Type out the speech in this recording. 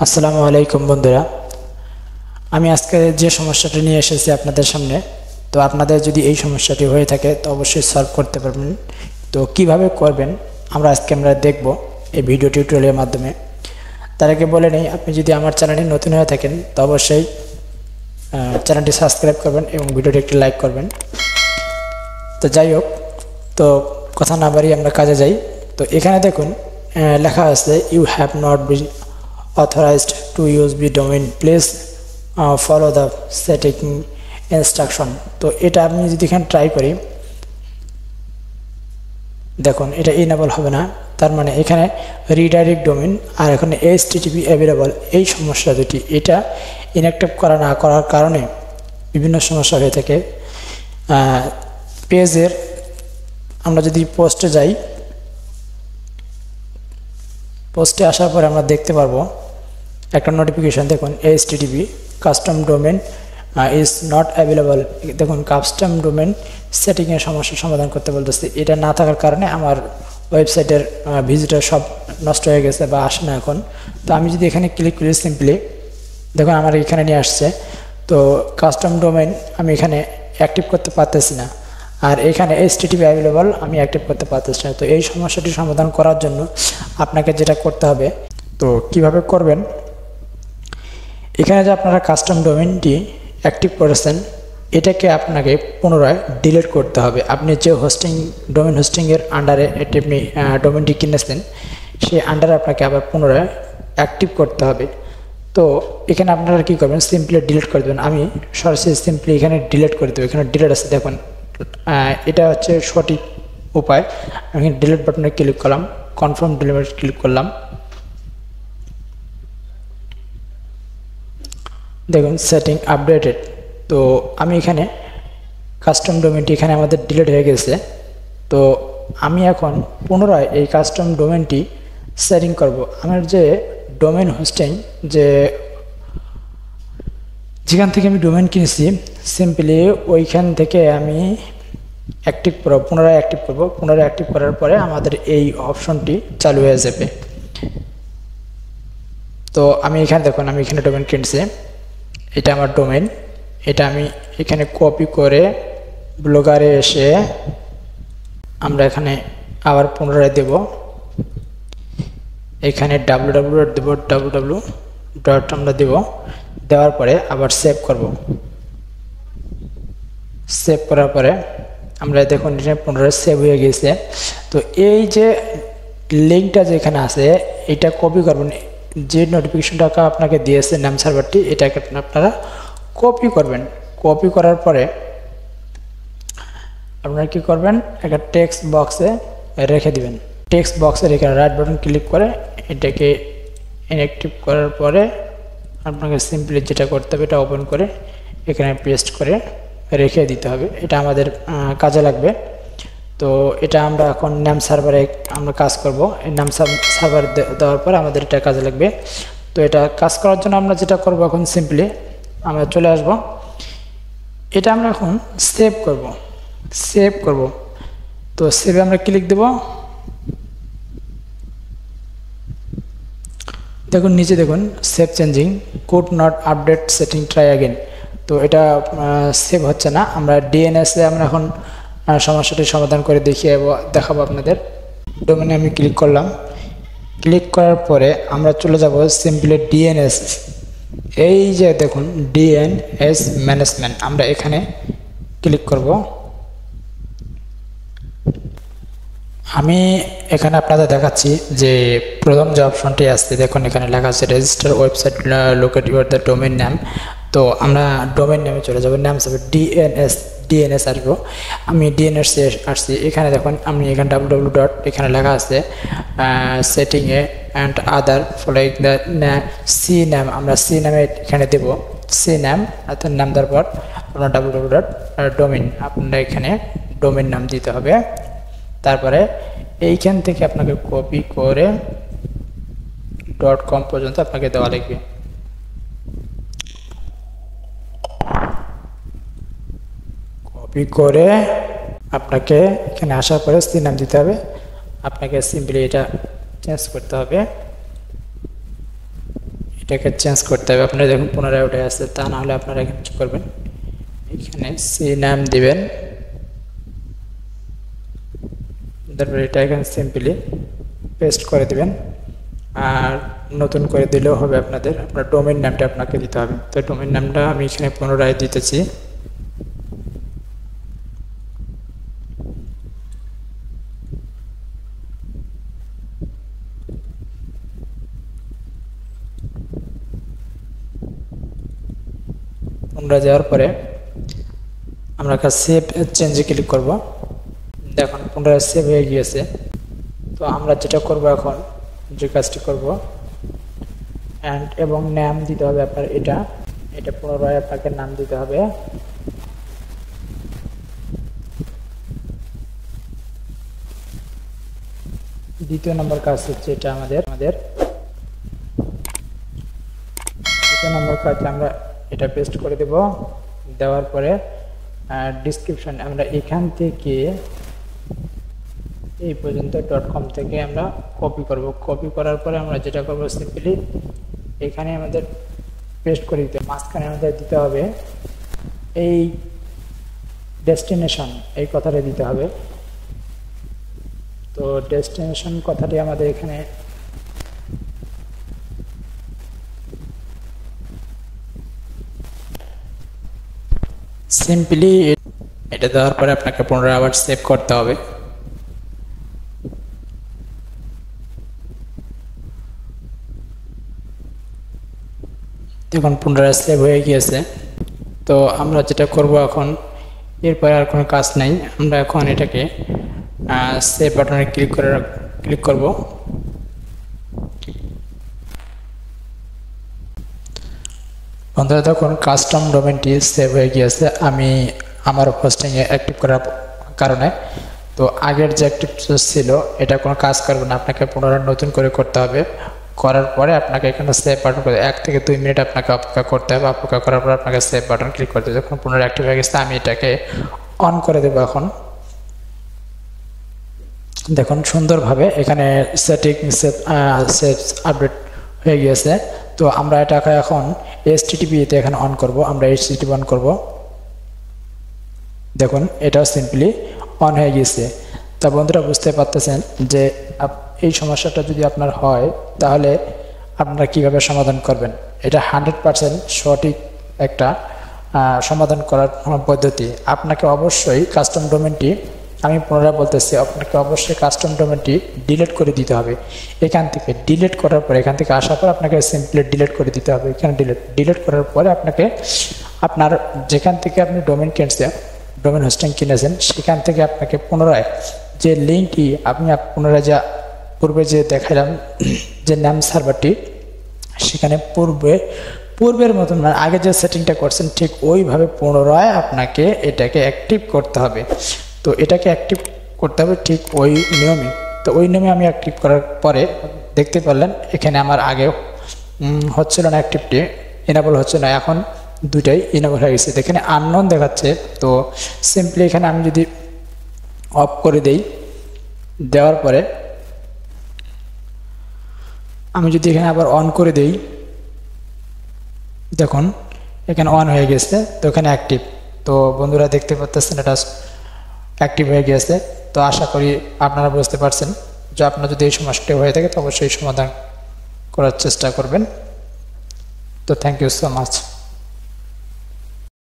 আসসালামু আলাইকুম বন্ধুরা, আমি আজকে যে সমস্যাটি নিয়ে এসেছি আপনাদের সামনে। তো আপনাদের যদি এই সমস্যাটি হয়ে থাকে তো অবশ্যই সলভ করতে পারবেন। তো কিভাবে করবেন আমরা দেখব এই ভিডিও টিউটোরিয়ালের মাধ্যমে। তার আগে বলে নেই, আপনি যদি আমার চ্যানেলে নতুন হয়ে থাকেন তো অবশ্যই চ্যানেলটি সাবস্ক্রাইব করবেন এবং ভিডিওটি একটি লাইক করবেন। তো যাই হোক, তো কথা না বাড়িয়ে আমরা কাজে যাই। তো এখানে দেখুন লেখা আছে, you have not been authorized to use the domain, please follow the setting instruction। তো এটা আমি যদি এখানে ট্রাই করি, দেখুন এটা ইনেবল হবে না। তার মানে এখানে রিডাইরেক্ট ডোমেইন আর এখানে HTTP অ্যাভেলেবল, এই সমস্যা দুটি এটা ইনঅ্যাক্টিভ করা না করার কারণে বিভিন্ন সমস্যা হয়ে থাকে। পেজের আমরা যদি পোস্টে যাই, পোস্টে আসার পরে আমরা দেখতে পারবো একটা নোটিফিকেশন, দেখুন HTTP custom domain is not available. দেখুন কাস্টম ডোমেন সেটিংয়ের সমস্যার সমাধান করতে বলতেছে। এটা না থাকার কারণে আমার ওয়েবসাইটের ভিজিটর সব নষ্ট হয়ে গেছে বা আসে না এখন। তো আমি যদি এখানে ক্লিক করি, সিম্পলি দেখুন আমার এখানে নিয়ে আসছে। তো কাস্টম ডোমেন আমি এখানে অ্যাক্টিভ করতে পারতেছি না, আর এখানে HTTP অ্যাভেলেবল আমি অ্যাক্টিভ করতে পারতেছি না। তো এই সমস্যাটি সমাধান করার জন্য আপনাকে যেটা করতে হবে, তো কিভাবে করবেন, এখানে যে আপনারা কাস্টম ডোমেইনটি অ্যাক্টিভ করেছেন এটাকে আপনাকে পুনরায় ডিলিট করতে হবে। আপনি যে ডোমেইন হোস্টিংয়ের আন্ডারে আপনি ডোমেইনটি কিনেছেন সেই আন্ডারে আপনাকে আবার পুনরায় অ্যাক্টিভ করতে হবে। তো এখানে আপনারা কী করবেন, সিম্পলি ডিলিট করে দেবেন। আমি সরাসরি সিম্পলি এখানে ডিলিট করে দেবো। এখানে ডিলিট আছে, দেখুন এটা হচ্ছে সঠিক উপায়। আমি ডিলিট বাটনে ক্লিক করলাম, কনফার্ম ডিলিট ক্লিক করলাম, দেখুন সেটিং আপডেটেড। তো আমি এখানে কাস্টম ডোমেনটি এখানে আমাদের ডিলিট হয়ে গেছে। তো আমি এখন পুনরায় এই কাস্টম ডোমেনটি সেটিং করব। আমার যে ডোমেন হোস্টিং যেখান থেকে আমি ডোমেন কিনেছি, সিম্পলি ওইখান থেকে আমি অ্যাক্টিভ করব, পুনরায় অ্যাক্টিভ করব। পুনরায় অ্যাক্টিভ করার পরে আমাদের এই অপশনটি চালু হয়ে যাবে। তো আমি এখানে দেখুন, আমি এখানে ডোমেন কিনছি, এটা আমার ডোমেন। এটা আমি এখানে কপি করে ব্লগারে এসে আমরা এখানে আবার পুনরায় দেব। এখানে www দেব, www আমরা দেব। দেওয়ার পরে আবার সেভ করব। সেভ করার পরে আমরা দেখুন এটা পুনরায় সেভ হয়ে গেছে। তো এই যে লিঙ্কটা যেখানে আছে এটা কপি করবেন, যে নোটিফিকেশনটা আপনাকে দিয়েছে নাম সার্ভারটি, এটাকে আপনারা কপি করবেন। কপি করার পরে আপনারা কি করবেন, একটা টেক্সট বক্সে রেখে দিবেন। টেক্সট বক্সে রেখে রাইট বাটন ক্লিক করে এটাকে ইনঅ্যাক্টিভ করার পরে আপনাকে সিম্পলি যেটা করতে হবে, এটা ওপেন করে এখানে পেস্ট করে রেখে দিতে হবে। এটা আমাদের কাজে লাগবে। তো এটা আমরা এখন নাম সার্ভারে আমরা কাজ করব। এই নাম সার্ভার দেওয়ার পরে আমাদের এটা কাজে লাগবে। তো এটা কাজ করার জন্য আমরা যেটা করব, এখন সিম্পলি আমরা চলে আসব। এটা আমরা এখন সেভ করব। তো সেভে আমরা ক্লিক দেব। দেখুন নিচে দেখুন save changing, could not update setting, try again. তো এটা সেভ হচ্ছে না। আমরা DNS-এ আমরা এখন সমস্যাটি সমাধান করে দেখাবো আপনাদের। ডোমেনে আমি ক্লিক করলাম। ক্লিক করার পরে আমরা চলে যাব সিম্পলি DNS। এই যে দেখুন DNS ম্যানেজমেন্ট, আমরা এখানে ক্লিক করব। আমি এখানে আপনাদের দেখাচ্ছি যে প্রথম যে অপশনটি আসছে, দেখুন এখানে লেখা আছে register website locate your the domain name. তো আমরা ডোমেন নেমে চলে যাব, নাম হিসাবে DNS আসবো। আমি DNS আসছি। এখানে দেখুন আমি এখানে www এখানে লেখা আছে সেটিংয়ে and other following the sea name, আমরা সি নামে এখানে দেব। সি নেম অর্থাৎ নাম দেওয়ার পর আপনার www ডোমেন, আপনারা এখানে ডোমেন নাম দিতে হবে। তারপরে এইখান থেকে আপনাকে কপি করে .com পর্যন্ত আপনাকে দেওয়া লাগবে। কপি করে আপনাকে এখানে আসার পরে সি নাম দিতে হবে। আপনাকে সিম্পলি এটা চেঞ্জ করতে হবে। এটাকে চেঞ্জ করতে হবে। আপনারা দেখুন পুনরায় উঠে আসছে, তা না হলে আপনারা এখানে কি করবেন, এখানে সি নাম দিবেন, তারপরে এটা এখানে সিম্পলি পেস্ট করে দিবেন, আর নতুন করে দিলেও হবে। আপনার ডোমেইন নামটা আপনাকে দিতে হবে। তো ডোমেইন নামটা আমি এখানে পুনরায় দিতেছি। পুনরায় যাওয়ার পরে আমরা সেভ চেঞ্জে ক্লিক করব। দেখুন পুনরায় সেভ হয়ে গিয়েছে। তো আমরা যেটা করব এখন, যে কাজটি করব, এবং নাম দিতে হবে আপনার এটা পুনরায় আপনাকে নাম দিতে হবে। দ্বিতীয় নম্বর কাজ হচ্ছে এটা আমাদের দ্বিতীয় নম্বর কাজ, আমরা এটা পেস্ট করে দেব। দেওয়ার পরে ডেসক্রিপশন আমরা এখান থেকে এই পর্যন্ত .com থেকে আমরা কপি করব। কপি করার পরে আমরা যেটা করব, সিম্পলি এখানে আমাদের পেস্ট করে দিতে, মাঝখানে আমাদের দিতে হবে এই ডেস্টিনেশন, এই কথাটা দিতে হবে। তো ডেস্টিনেশন কথাটি আমাদের এখানে সিম্পলি এটা দেওয়ার পরে আপনাকে পুনরায় আবার সেভ করতে হবে। দেখুন পুনরায় সেভ হয়ে গিয়েছে। তো আমরা যেটা করব এখন, এরপরে আর কোনো কাজ নাই। আমরা এখন এটাকে সেভ বাটনে ক্লিক করব। বন্ধুরা দেখুন কাস্টম ডোমেইনটি সেভ হয়ে গিয়েছে আমি আমার হোস্টিংয়ে অ্যাক্টিভ করার কারণে। তো আগের যে অ্যাক্টিভ ছিল এটা কোনো কাজ করবে না, আপনাকে পুনরায় নতুন করে করতে হবে। করার পরে আপনাকে এখানে সেভ বাটন করে 1 থেকে 2 মিনিট আপনাকে অপেক্ষা করতে হবে। অপেক্ষা করার পর আপনাকে সেভ বাটন ক্লিক করতে হবে। যখন পুনরায় অ্যাক্টিভ হয়ে গেছে আমি এটাকে অন করে দেবো। এখন দেখুন সুন্দরভাবে এখানে সেভ আপডেট হয়ে গিয়েছে। তো আমরা এটাকে এখন HTTP তে এখানে অন করব। আমরা HTTP অন করব। দেখুন এটাও সিম্পলি অন হয়ে গিয়েছে। তা বন্ধুরা বুঝতে পারতেছেন যে এই সমস্যাটা যদি আপনার হয় তাহলে আপনারা কিভাবে সমাধান করবেন। এটা 100% সঠিক একটা সমাধান করার পদ্ধতি। আপনাকে অবশ্যই কাস্টম ডোমেইনটি, আমি পুনরায় বলতেছি, আপনাকে অবশ্যই কাস্টম ডোমেইনটি ডিলিট করে দিতে হবে। এখান থেকে ডিলিট করার পরে, এখান থেকে আসার পর আপনাকে সিম্পলি ডিলিট করে দিতে হবে। এখানে ডিলিট করার পরে আপনাকে আপনার যেখান থেকে আপনি ডোমেইন হোস্টিং কিনেছেন সেখান থেকে আপনাকে পুনরায় যে লিঙ্কটি আপনি পুনরায় যা পূর্বে যে দেখালাম যে নাম সার্ভারটি, সেখানে পূর্বের মতন মানে আগে যে সেটিংটা করছেন ঠিক ওইভাবে পুনরায় আপনাকে এটাকে অ্যাক্টিভ করতে হবে। তো এটাকে অ্যাক্টিভ করতে হবে ঠিক ওই নিয়মে। তো ওই নিয়মে আমি অ্যাক্টিভ করার পরে দেখতে পারলেন এখানে আমার আগে হচ্ছিল না, অ্যাক্টিভটি এনাবল হচ্ছে না, এখন দুটাই এনাবল হয়ে গেছে। এখানে আননোন দেখাচ্ছে। তো সিম্পলি এখানে আমি যদি অফ করে দেই, দেওয়ার পরে আমি যদি এখানে আবার অন করে দেই, দেখুন এখানে অন হয়ে গেছে। তো এখানে অ্যাক্টিভ। তো বন্ধুরা দেখতে পাচ্ছেন এটা অ্যাক্টিভ হয়ে গেছে। তো আশা করি আপনারা বুঝতে পারছেন যে আপনার যদি এই সমস্যাটা হয়ে থাকে তো অবশ্যই সমাধান করার চেষ্টা করবেন। তো থ্যাংক ইউ সো মাচ।